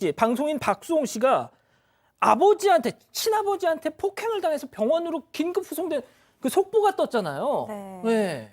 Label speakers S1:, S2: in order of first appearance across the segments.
S1: 이제 방송인 박수홍 씨가 아버지한테 친아버지한테 폭행을 당해서 병원으로 긴급 후송된 그 속보가 떴잖아요.
S2: 네.
S1: 네.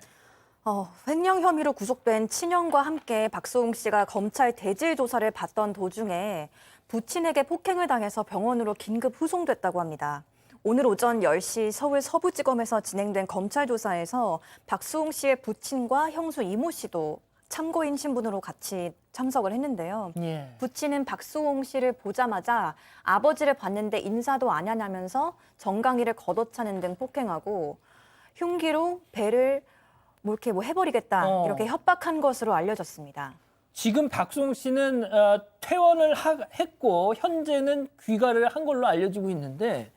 S2: 횡령 혐의로 구속된 친형과 함께 박수홍 씨가 검찰 대질 조사를 받던 도중에 부친에게 폭행을 당해서 병원으로 긴급 후송됐다고 합니다. 오늘 오전 10시 서울 서부지검에서 진행된 검찰 조사에서 박수홍 씨의 부친과 형수 이모 씨도 참고인 신분으로 같이 참석을 했는데요.
S1: 예.
S2: 부친은 박수홍 씨를 보자마자 아버지를 봤는데 인사도 안 하냐면서 정강이를 걷어차는 등 폭행하고 흉기로 배를 이렇게 해버리겠다 이렇게 협박한 것으로 알려졌습니다.
S1: 지금 박수홍 씨는 퇴원을 했고 현재는 귀가를 한 걸로 알려지고 있는데,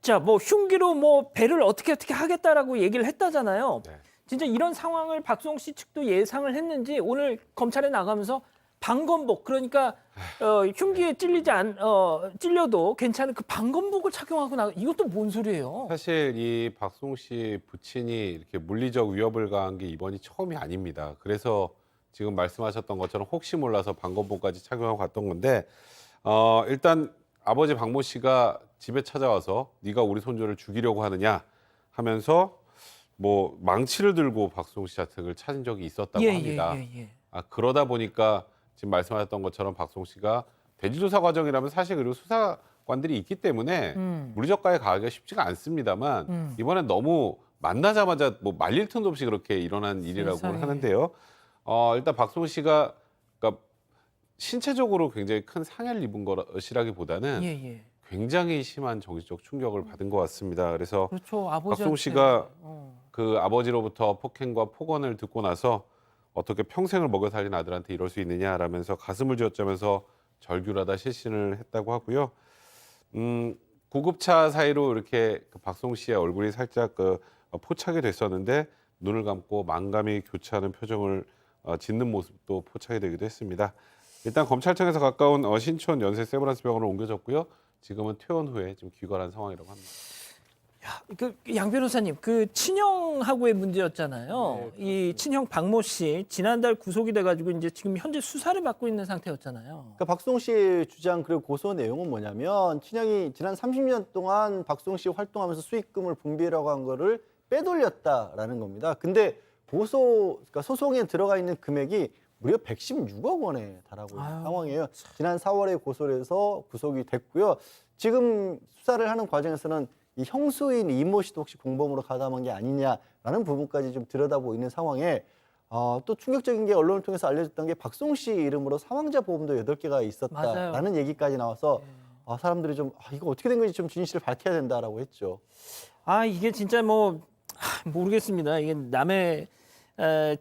S1: 자, 뭐 흉기로 뭐 배를 어떻게 하겠다라고 얘기를 했다잖아요.
S3: 네.
S1: 진짜 이런 상황을 박수홍 씨 측도 예상을 했는지 오늘 검찰에 나가면서 방검복, 그러니까 흉기에 찔려도 괜찮은 그 방검복을 착용하고 이것도 뭔 소리예요?
S3: 사실 이 박수홍 씨 부친이 이렇게 물리적 위협을 가한 게 이번이 처음이 아닙니다. 그래서 지금 말씀하셨던 것처럼 혹시 몰라서 방검복까지 착용하고 갔던 건데, 일단 아버지 박모 씨가 집에 찾아와서 네가 우리 손주를 죽이려고 하느냐 하면서 뭐 망치를 들고 박수홍 씨 자택을 찾은 적이 있었다고 합니다. 그러다 보니까 지금 말씀하셨던 것처럼 박수홍 씨가 대지조사 과정이라면 사실 그리고 수사관들이 있기 때문에 물리적 가해 가하기가 쉽지가 않습니다만 이번엔 너무 만나자마자 뭐 말릴 틈도 없이 그렇게 일어난 일이라고 하는데요. 일단 박수홍 씨가 그러니까 신체적으로 굉장히 큰 상해를 입은 것이라기보다는 굉장히 심한 정신적 충격을 받은 것 같습니다. 그래서
S1: 그렇죠.
S3: 박수홍 씨가 그 아버지로부터 폭행과 폭언을 듣고 나서 어떻게 평생을 먹여 살린 아들한테 이럴 수 있느냐라면서 가슴을 쥐어짜면서 절규하다 실신을 했다고 하고요. 구급차 사이로 이렇게 그 박수홍 씨의 얼굴이 살짝 포착이 됐었는데 눈을 감고 만감이 교차하는 표정을 짓는 모습도 포착이 되기도 했습니다. 일단 검찰청에서 가까운 신촌 연세 세브란스 병원으로 옮겨졌고요. 지금은 퇴원 후에 좀 귀가한 상황이라고 합니다.
S1: 양 변호사님, 그 친형하고의 문제였잖아요. 이 친형 박모 씨 지난달 구속이 돼가지고 이제 지금 현재 수사를 받고 있는 상태였잖아요.
S4: 그러니까 박수홍 씨의 주장 그리고 고소 내용은 뭐냐면 친형이 지난 30년 동안 박수홍 씨 활동하면서 수익금을 분배라고 한 거를 빼돌렸다라는 겁니다. 근데 그러니까 소송에 들어가 있는 금액이 무려 116억 원에 달하고 있는 상황이에요. 지난 4월에 고소를 해서 구속이 됐고요. 지금 수사를 하는 과정에서는 이 형수인 이모 씨도 혹시 공범으로 가담한 게 아니냐라는 부분까지 좀 들여다보고 있는 상황에 또 충격적인 게 언론을 통해서 알려졌던 게 박수홍 씨 이름으로 사망자 보험도 8개가 있었다라는 얘기까지 나와서 사람들이 좀 이거 어떻게 된 건지 좀 진실을 밝혀야 된다라고 했죠.
S1: 이게 진짜 모르겠습니다. 이게 남의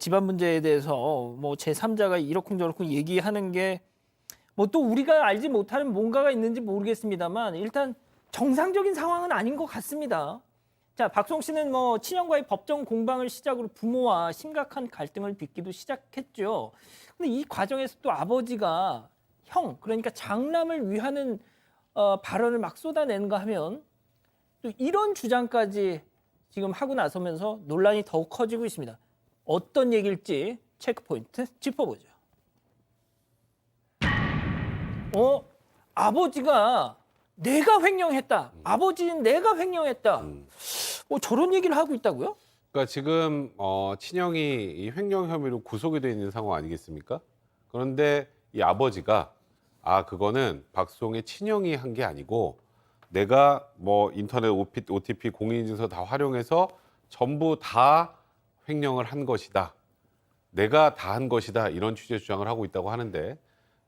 S1: 집안 문제에 대해서 뭐 제3자가 이러쿵저러쿵 얘기하는 게 뭐 또 우리가 알지 못하는 뭔가가 있는지 모르겠습니다만 일단 정상적인 상황은 아닌 것 같습니다. 자, 박수홍 씨는 뭐 친형과의 법정 공방을 시작으로 부모와 심각한 갈등을 빚기도 시작했죠. 근데 이 과정에서 또 아버지가 그러니까 장남을 위하는 발언을 막 쏟아내는가 하면 또 이런 주장까지 지금 하고 나서면서 논란이 더욱 커지고 있습니다. 어떤 얘기일지 체크포인트 짚어보죠. 아버지가 내가 횡령했다. 아버지는 내가 횡령했다. 저런 얘기를 하고 있다고요?
S3: 그러니까 지금 친형이 이 횡령 혐의로 구속이 돼 있는 상황 아니겠습니까? 그런데 이 아버지가 그거는 박수홍의 친형이 한 게 아니고 내가 뭐 인터넷 OTP 공인인증서 다 활용해서 전부 다 횡령을 한 것이다. 내가 다 한 것이다. 이런 취지의 주장을 하고 있다고 하는데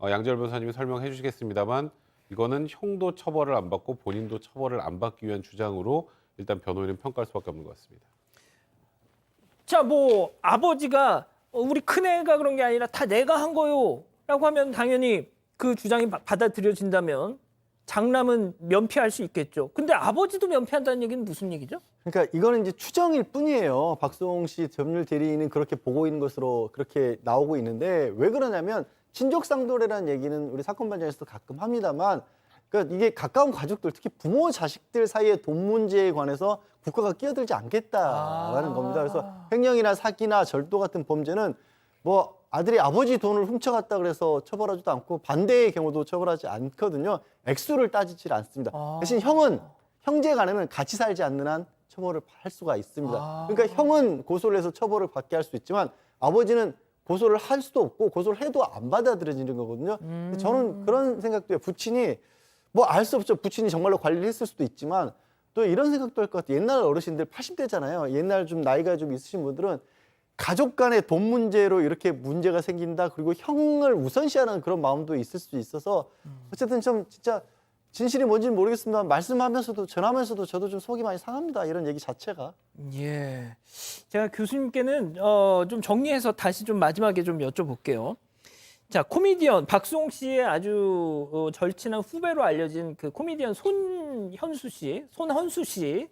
S3: 양지열 변호사님이 설명해 주시겠습니다만 이거는 형도 처벌을 안 받고 본인도 처벌을 안 받기 위한 주장으로 일단 변호인은 평가할 수밖에 없는 것 같습니다.
S1: 자, 뭐 아버지가 우리 큰애가 그런 게 아니라 다 내가 한 거요 라고 하면 당연히 그 주장이 받아들여진다면 장남은 면피할 수 있겠죠. 근데 아버지도 면피한다는 얘기는 무슨 얘기죠?
S4: 그러니까 이거는 이제 추정일 뿐이에요. 박수홍 씨 법률 대리인은 그렇게 보고 있는 것으로 그렇게 나오고 있는데 왜 그러냐면 친족상도례라는 얘기는 우리 사건 반장에서도 가끔 합니다만 그러니까 이게 가까운 가족들 특히 부모 자식들 사이의 돈 문제에 관해서 국가가 끼어들지 않겠다라는 겁니다. 그래서 횡령이나 사기나 절도 같은 범죄는 뭐 아들이 아버지 돈을 훔쳐갔다 그래서 처벌하지도 않고 반대의 경우도 처벌하지 않거든요. 액수를 따지질 않습니다.
S1: 아.
S4: 대신 형은 형제 간에는 같이 살지 않는 한 처벌을 할 수가 있습니다.
S1: 아.
S4: 그러니까 형은 고소를 해서 처벌을 받게 할 수 있지만 아버지는 고소를 할 수도 없고 고소를 해도 안 받아들여지는 거거든요. 저는 그런 생각도 해요. 부친이 뭐 알 수 없죠. 부친이 정말로 관리를 했을 수도 있지만 또 이런 생각도 할 것 같아요. 옛날 어르신들 80대잖아요. 옛날 좀 나이가 좀 있으신 분들은 가족 간의 돈 문제로 이렇게 문제가 생긴다. 그리고 형을 우선시하는 그런 마음도 있을 수 있어서 어쨌든 좀 진짜 진실이 뭔지는 모르겠습니다만 말씀하면서도 전하면서도 저도 좀 속이 많이 상합니다. 이런 얘기 자체가.
S1: 예. 제가 교수님께는 좀 정리해서 다시 좀 마지막에 좀 여쭤볼게요. 자, 코미디언 박수홍 씨의 아주 절친한 후배로 알려진 그 코미디언 손헌수 씨.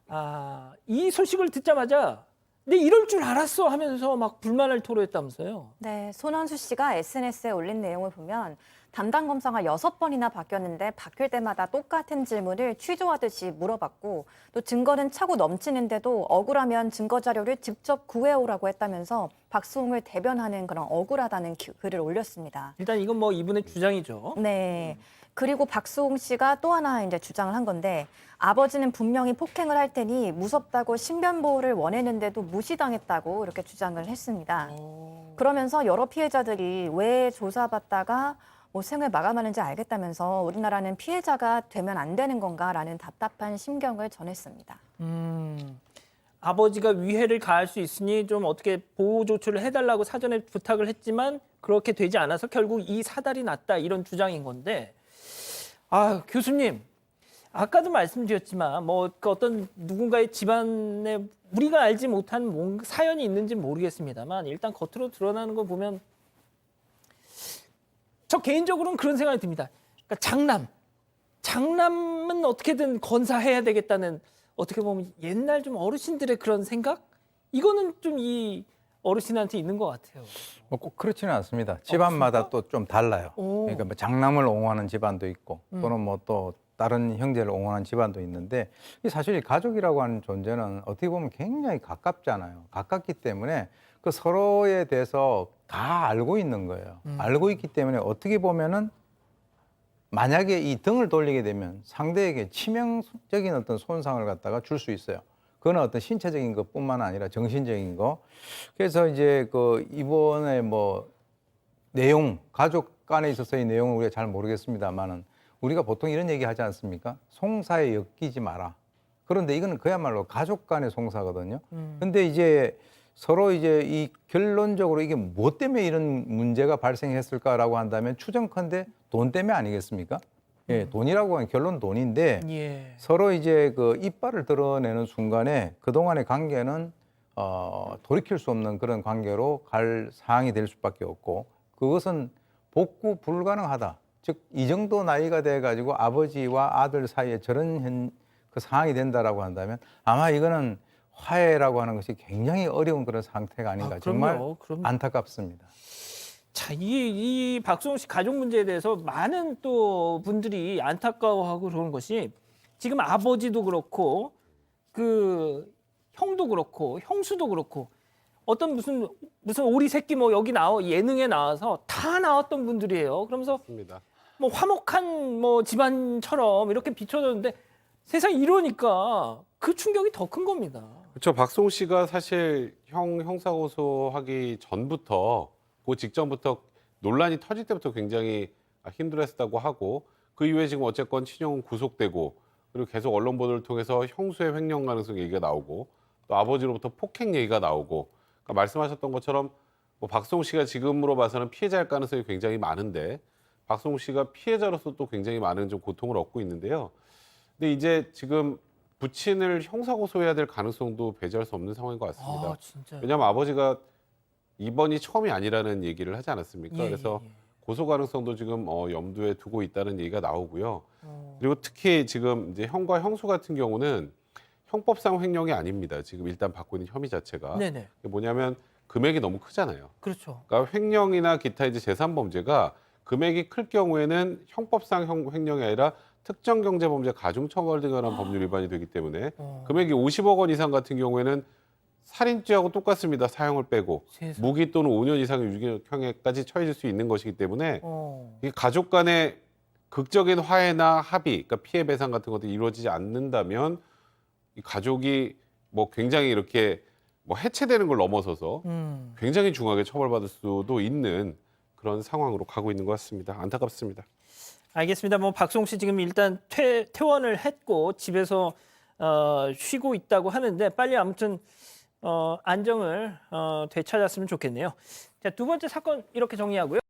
S1: 아, 이 소식을 듣자마자 내 이럴 줄 알았어 하면서 막 불만을 토로했다면서요.
S2: 네, 손헌수 씨가 SNS에 올린 내용을 보면 담당 검사가 6번이나 바뀌었는데 바뀔 때마다 똑같은 질문을 취조하듯이 물어봤고 또 증거는 차고 넘치는데도 억울하면 증거 자료를 직접 구해오라고 했다면서 박수홍을 대변하는 그런 억울하다는 글을 올렸습니다.
S1: 일단 이건 뭐 이분의 주장이죠.
S2: 네. 그리고 박수홍 씨가 또 하나 이제 주장을 한 건데 아버지는 분명히 폭행을 할 테니 무섭다고 신변보호를 원했는데도 무시당했다고 이렇게 주장을 했습니다. 그러면서 여러 피해자들이 왜 조사받다가 뭐 생을 마감하는지 알겠다면서 우리나라는 피해자가 되면 안 되는 건가라는 답답한 심경을 전했습니다.
S1: 아버지가 위해를 가할 수 있으니 좀 어떻게 보호 조치를 해달라고 사전에 부탁을 했지만 그렇게 되지 않아서 결국 이 사달이 났다 이런 주장인 건데 아 교수님 아까도 말씀드렸지만 뭐 그 어떤 누군가의 집안에 우리가 알지 못한 뭔가 사연이 있는지 모르겠습니다만 일단 겉으로 드러나는 거 보면 저 개인적으로는 그런 생각이 듭니다. 그러니까 장남은 어떻게든 건사해야 되겠다는 어떻게 보면 옛날 좀 어르신들의 그런 생각? 이거는 좀 이 어르신한테 있는 것 같아요.
S5: 뭐 꼭 그렇지는 않습니다. 집안마다 또 좀 달라요.
S1: 오.
S5: 그러니까 뭐 장남을 옹호하는 집안도 있고 또는 뭐 또 다른 형제를 옹호하는 집안도 있는데 이 사실 이 가족이라고 하는 존재는 어떻게 보면 굉장히 가깝잖아요. 가깝기 때문에 그 서로에 대해서 다 알고 있는 거예요. 알고 있기 때문에 어떻게 보면은 만약에 이 등을 돌리게 되면 상대에게 치명적인 어떤 손상을 갖다가 줄 수 있어요. 그건 어떤 신체적인 것뿐만 아니라 정신적인 거. 그래서 이제 그 이번에 뭐 내용, 가족 간에 있어서의 내용은 우리가 잘 모르겠습니다만은 우리가 보통 이런 얘기 하지 않습니까? 송사에 엮이지 마라. 그런데 이거는 그야말로 가족 간의 송사거든요. 근데 이제 서로 이제 이 결론적으로 이게 뭐 때문에 이런 문제가 발생했을까라고 한다면 추정컨대 돈 때문에 아니겠습니까? 예, 돈이라고 하면 결론 돈인데
S1: 예.
S5: 서로 이제 그 이빨을 드러내는 순간에 그동안의 관계는 돌이킬 수 없는 그런 관계로 갈 상황이 될 수밖에 없고 그것은 복구 불가능하다. 즉 이 정도 나이가 돼 가지고 아버지와 아들 사이에 저런 그 상황이 된다라고 한다면 아마 이거는 화해라고 하는 것이 굉장히 어려운 그런 상태가 아닌가. 정말
S1: 그럼요.
S5: 안타깝습니다.
S1: 자, 이 박수홍 씨 가족 문제에 대해서 많은 또 분들이 안타까워하고 그러는 것이 지금 아버지도 그렇고 그 형도 그렇고 형수도 그렇고 어떤 무슨 오리 새끼 뭐 여기 예능에 나와서 다 나왔던 분들이에요. 그러면서
S3: 맞습니다.
S1: 뭐 화목한 뭐 집안처럼 이렇게 비춰졌는데 세상에 이러니까 그 충격이 더 큰 겁니다.
S3: 그렇죠. 박수홍 씨가 사실 형사 고소하기 전부터 그 직전부터 논란이 터질 때부터 굉장히 힘들었다고 하고 그 이후에 지금 어쨌건 친형은 구속되고 그리고 계속 언론 보도를 통해서 형수의 횡령 가능성 얘기가 나오고 또 아버지로부터 폭행 얘기가 나오고 그러니까 말씀하셨던 것처럼 뭐 박수홍 씨가 지금으로 봐서는 피해자일 가능성이 굉장히 많은데 박수홍 씨가 피해자로서 또 굉장히 많은 좀 고통을 얻고 있는데요. 근데 이제 지금 부친을 형사 고소해야 될 가능성도 배제할 수 없는 상황인 것 같습니다.
S1: 아, 진짜.
S3: 왜냐하면 아버지가 이번이 처음이 아니라는 얘기를 하지 않았습니까? 그래서 고소 가능성도 지금 염두에 두고 있다는 얘기가 나오고요. 그리고 특히 지금 이제 형과 형수 같은 경우는 형법상 횡령이 아닙니다. 지금 일단 받고 있는 혐의 자체가
S1: 네네.
S3: 그게 뭐냐면 금액이 너무 크잖아요.
S1: 그렇죠.
S3: 그러니까 횡령이나 기타 이제 재산 범죄가 금액이 클 경우에는 형법상 횡령이 아니라 특정경제범죄 가중처벌 등에 관한 법률 위반이 되기 때문에 금액이 50억 원 이상 같은 경우에는 살인죄하고 똑같습니다. 사형을 빼고
S1: 세상에.
S3: 무기 또는 5년 이상의 유기형에까지 처해질 수 있는 것이기 때문에
S1: 어.
S3: 이 가족 간의 극적인 화해나 합의, 그러니까 피해 배상 같은 것들이 이루어지지 않는다면 이 가족이 뭐 굉장히 이렇게 뭐 해체되는 걸 넘어서서 굉장히 중하게 처벌받을 수도 있는 그런 상황으로 가고 있는 것 같습니다. 안타깝습니다.
S1: 알겠습니다. 뭐 박수홍 씨 지금 일단 퇴원을 했고 집에서 쉬고 있다고 하는데 빨리 아무튼 안정을 되찾았으면 좋겠네요. 자, 두 번째 사건 이렇게 정리하고요.